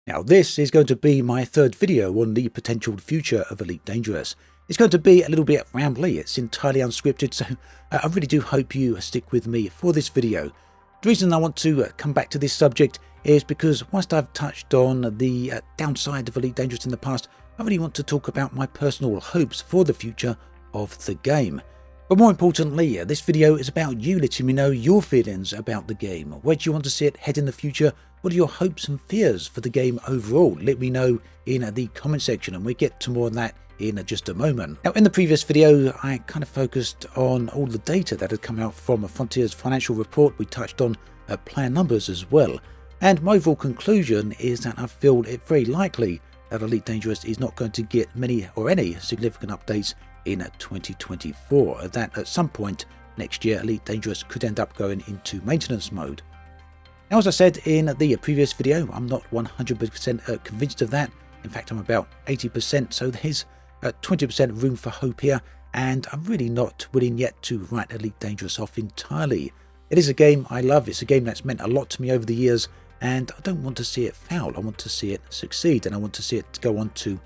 Now this is going to be my third video on the potential future of Elite Dangerous. It's going to be a little bit rambly, it's entirely unscripted, so I really do hope you stick with me for this video. The reason I want to come back to this subject is because whilst I've touched on the downside of Elite Dangerous in the past, I really want to talk about my personal hopes for the future of the game. But more importantly, this video is about you letting me know your feelings about the game. Where do you want to see it head in the future? What are your hopes and fears for the game overall? Let me know in the comment section, and we'll get to more on that in just a moment. Now, in the previous video, I kind of focused on all the data that had come out from Frontier's financial report. We touched on player numbers as well. And my overall conclusion is that I feel it very likely that Elite Dangerous is not going to get many or any significant updates in 2024, that at some point next year Elite Dangerous could end up going into maintenance mode. Now, as I said in the previous video, I'm not 100% convinced of that. In fact, I'm about 80%, so there's 20% room for hope here, and I'm really not willing yet to write Elite Dangerous off entirely. It is a game I love, it's a game that's meant a lot to me over the years, and I don't want to see it fail. I want to see it succeed, and I want to see it go on to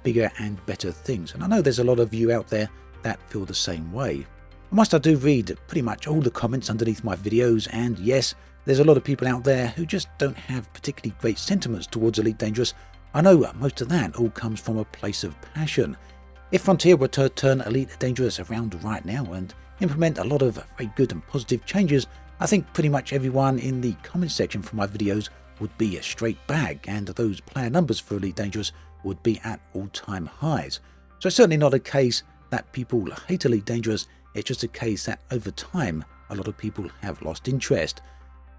bigger and better things. And I know there's a lot of you out there that feel the same way. And whilst I do read pretty much all the comments underneath my videos, and yes, there's a lot of people out there who just don't have particularly great sentiments towards Elite Dangerous, I know most of that all comes from a place of passion. If Frontier were to turn Elite Dangerous around right now and implement a lot of very good and positive changes, I think pretty much everyone in the comment section for my videos would be a straight bag, and those player numbers for Elite Dangerous would be at all-time highs. So it's certainly not a case that people hate Elite Dangerous, it's just a case that over time a lot of people have lost interest.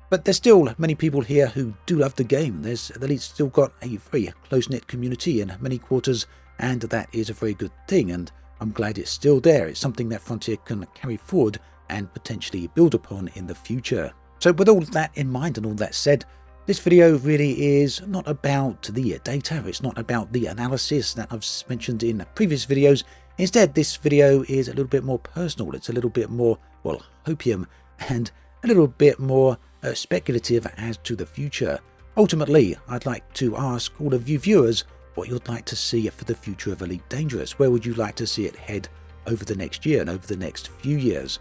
But there's still many people here who do love the game. There's at least still got a very close-knit community in many quarters, and that is a very good thing, and I'm glad it's still there. It's something that Frontier can carry forward and potentially build upon in the future. So with all that in mind and all that said, this video really is not about the data, it's not about the analysis that I've mentioned in previous videos. Instead, this video is a little bit more personal, it's a little bit more, well, hopium, and a little bit more speculative as to the future. Ultimately, I'd like to ask all of you viewers what you'd like to see for the future of Elite Dangerous. Where would you like to see it head over the next year and over the next few years?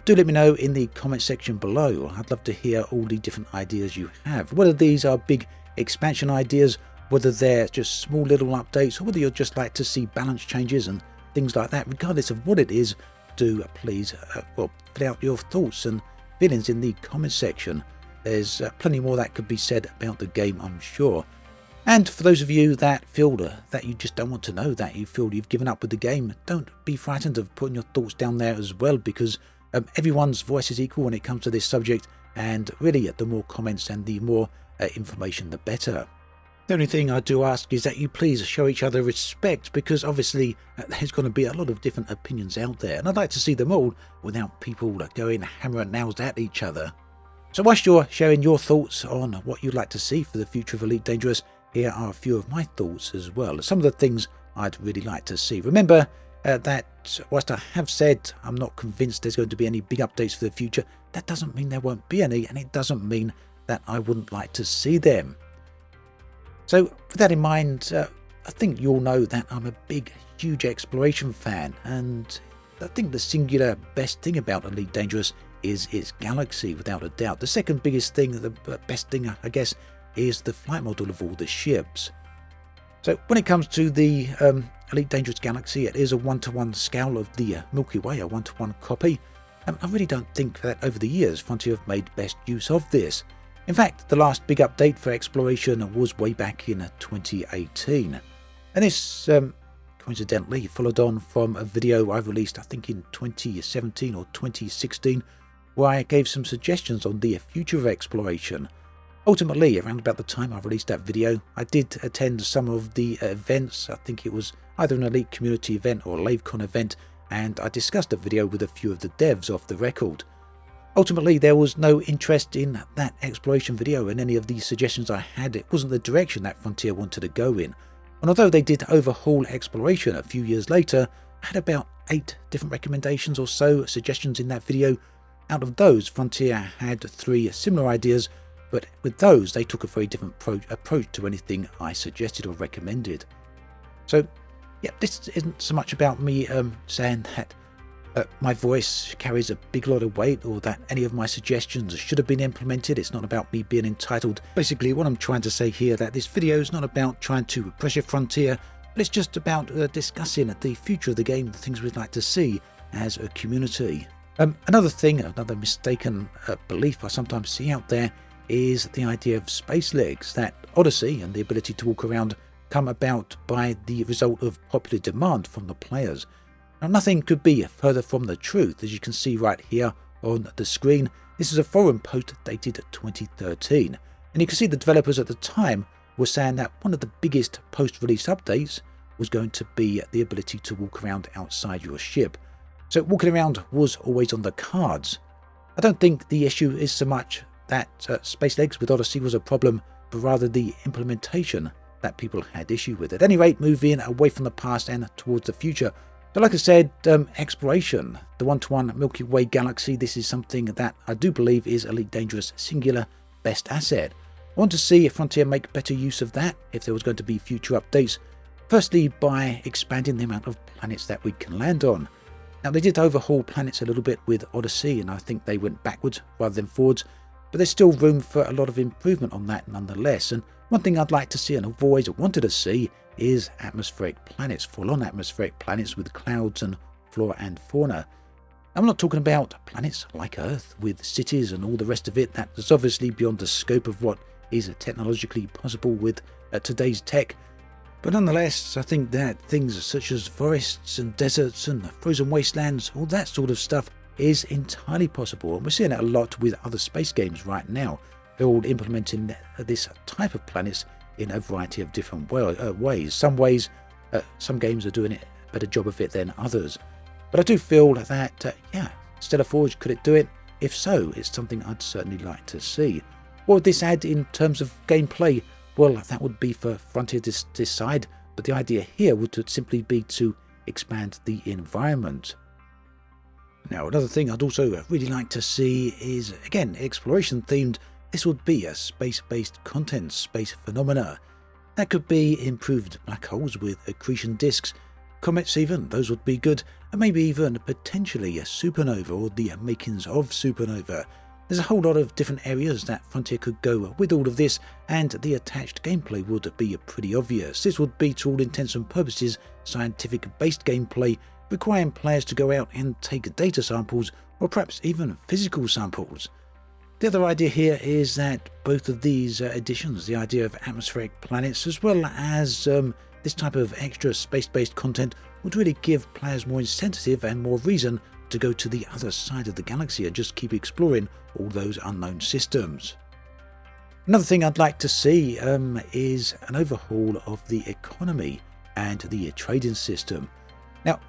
Do let me know in the comment section below. I'd love to hear all the different ideas you have. Whether these are big expansion ideas, whether they're just small little updates, or whether you'd just like to see balance changes and things like that. Regardless of what it is, do please put out your thoughts and feelings in the comment section. There's plenty more that could be said about the game, I'm sure. And for those of you that feel that you just don't want to know, that you feel you've given up with the game, don't be frightened of putting your thoughts down there as well, because everyone's voice is equal when it comes to this subject, and really the more comments and the more information the better. The only thing I do ask is that you please show each other respect, because obviously there's going to be a lot of different opinions out there, and I'd like to see them all without people going hammer and nails at each other. So whilst you're sharing your thoughts on what you'd like to see for the future of Elite Dangerous, here are a few of my thoughts as well. Some of the things I'd really like to see. Remember that whilst I have said I'm not convinced there's going to be any big updates for the future, that doesn't mean there won't be any, and it doesn't mean that I wouldn't like to see them. So with that in mind, I think you all know that I'm a big, huge exploration fan, and I think the singular best thing about Elite Dangerous is its galaxy, without a doubt. The second biggest thing, the best thing, I guess, is the flight model of all the ships. So when it comes to the Elite Dangerous galaxy, it is a one-to-one scale of the Milky Way, a one-to-one copy. I really don't think that over the years Frontier have made best use of this. In fact, the last big update for exploration was way back in 2018. And this coincidentally followed on from a video I released, I think in 2017 or 2016, where I gave some suggestions on the future of exploration. Ultimately, around about the time I released that video, I did attend some of the events. I think it was either an Elite community event or a LaveCon event, and I discussed the video with a few of the devs off the record. Ultimately, there was no interest in that exploration video, and any of the suggestions I had, it wasn't the direction that Frontier wanted to go in. And although they did overhaul exploration a few years later, I had about 8 different recommendations or so, suggestions in that video. Out of those, Frontier had 3 similar ideas, but with those they took a very different approach to anything I suggested or recommended. So yeah, this isn't so much about me saying that my voice carries a big lot of weight or that any of my suggestions should have been implemented. It's not about me being entitled. Basically, what I'm trying to say here, that this video is not about trying to pressure Frontier, but it's just about discussing the future of the game, the things we'd like to see as a community. Another thing, another mistaken belief I sometimes see out there is the idea of space legs, that Odyssey and the ability to walk around come about by the result of popular demand from the players. Now, nothing could be further from the truth. As you can see right here on the screen, this is a forum post dated 2013, and you can see the developers at the time were saying that one of the biggest post-release updates was going to be the ability to walk around outside your ship. So walking around was always on the cards. I don't think the issue is so much that space legs with Odyssey was a problem, but rather the implementation that people had issue with. At any rate, moving away from the past and towards the future. But like I said, exploration, the one-to-one Milky Way galaxy, this is something that I do believe is Elite Dangerous' singular best asset. I want to see if Frontier make better use of that, if there was going to be future updates. Firstly, by expanding the amount of planets that we can land on. Now, they did overhaul planets a little bit with Odyssey, and I think they went backwards rather than forwards, but there's still room for a lot of improvement on that nonetheless. And one thing I'd like to see, and I've always wanted to see, is atmospheric planets, full-on atmospheric planets with clouds and flora and fauna. I'm not talking about planets like Earth with cities and all the rest of it. That is obviously beyond the scope of what is technologically possible with today's tech. But nonetheless, I think that things such as forests and deserts and frozen wastelands, all that sort of stuff is entirely possible. And we're seeing it a lot with other space games right now. They're all implementing this type of planets in a variety of different ways. Some games are doing a better job of it than others. But I do feel that, Stellar Forge, could it do it? If so, it's something I'd certainly like to see. What would this add in terms of gameplay? Well, that would be for Frontier to decide, but the idea here would simply be to expand the environment. Now, another thing I'd also really like to see is, again, exploration themed. This would be a space-based content, space phenomena. That could be improved black holes with accretion disks, comets even, those would be good, and maybe even potentially a supernova or the makings of supernova. There's a whole lot of different areas that Frontier could go with all of this, and the attached gameplay would be pretty obvious. This would be, to all intents and purposes, scientific-based gameplay, requiring players to go out and take data samples, or perhaps even physical samples. The other idea here is that both of these additions, the idea of atmospheric planets as well as this type of extra space-based content, would really give players more incentive and more reason to go to the other side of the galaxy and just keep exploring all those unknown systems. Another thing I'd like to see is an overhaul of the economy and the trading system. Now,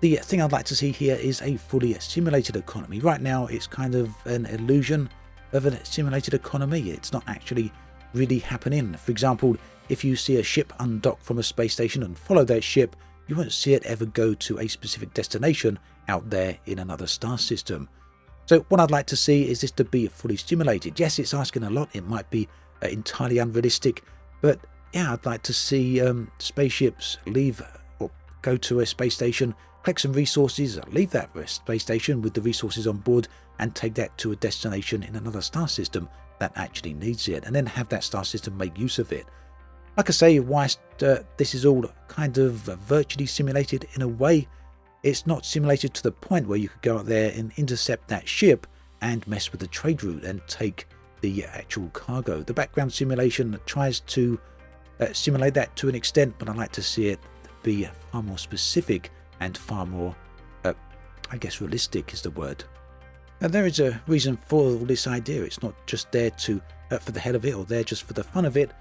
the thing I'd like to see here is a fully simulated economy. Right now, it's kind of an illusion of a simulated economy. It's not actually really happening. For example, if you see a ship undock from a space station and follow that ship, you won't see it ever go to a specific destination out there in another star system. So what I'd like to see is this to be fully simulated. Yes, it's asking a lot. It might be entirely unrealistic, but yeah, I'd like to see spaceships leave or go to a space station, collect some resources, leave that space station with the resources on board, and take that to a destination in another star system that actually needs it, and then have that star system make use of it. Like I say, whilst this is all kind of virtually simulated in a way, it's not simulated to the point where you could go out there and intercept that ship and mess with the trade route and take the actual cargo. The background simulation tries to simulate that to an extent, but I'd like to see it be far more specific and far more, I guess realistic is the word. Now, there is a reason for all this idea. It's not just there to for the hell of it or there just for the fun of it,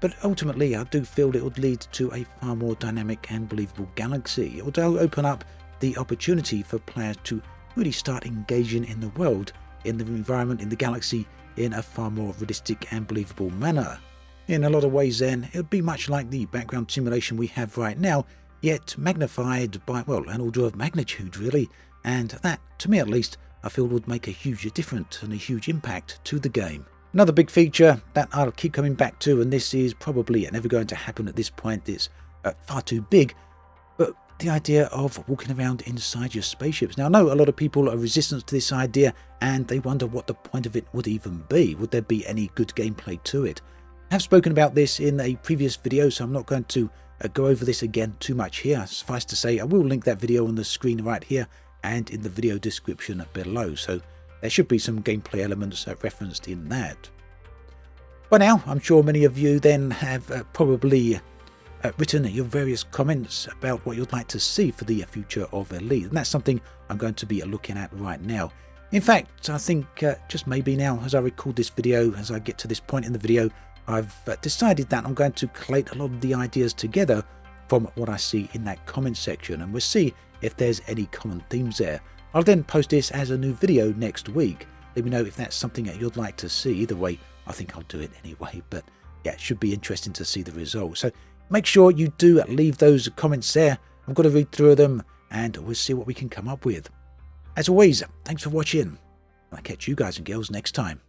but ultimately I do feel it would lead to a far more dynamic and believable galaxy. It would open up the opportunity for players to really start engaging in the world, in the environment, in the galaxy, in a far more realistic and believable manner. In a lot of ways then, it would be much like the background simulation we have right now, yet magnified by, well, an order of magnitude really, and that, to me at least, I feel would make a huge difference and a huge impact to the game. Another big feature that I'll keep coming back to, and this is probably never going to happen at this point, it's far too big, but the idea of walking around inside your spaceships. Now, I know a lot of people are resistant to this idea, and they wonder what the point of it would even be. Would there be any good gameplay to it? I have spoken about this in a previous video, so I'm not going to go over this again too much here. Suffice to say, I will link that video on the screen right here and in the video description below, so there should be some gameplay elements referenced in that. By now, I'm sure many of you then have probably written your various comments about what you'd like to see for the future of Elite, and that's something I'm going to be looking at right now. In fact, I think just maybe now, as I record this video, as I get to this point in the video, I've decided that I'm going to collate a lot of the ideas together from what I see in that comment section, and we'll see if there's any common themes there. I'll then post this as a new video next week. Let me know if that's something that you'd like to see. Either way, I think I'll do it anyway, but yeah, it should be interesting to see the results. So make sure you do leave those comments there. I've got to read through them, and we'll see what we can come up with. As always, thanks for watching. I'll catch you guys and girls next time.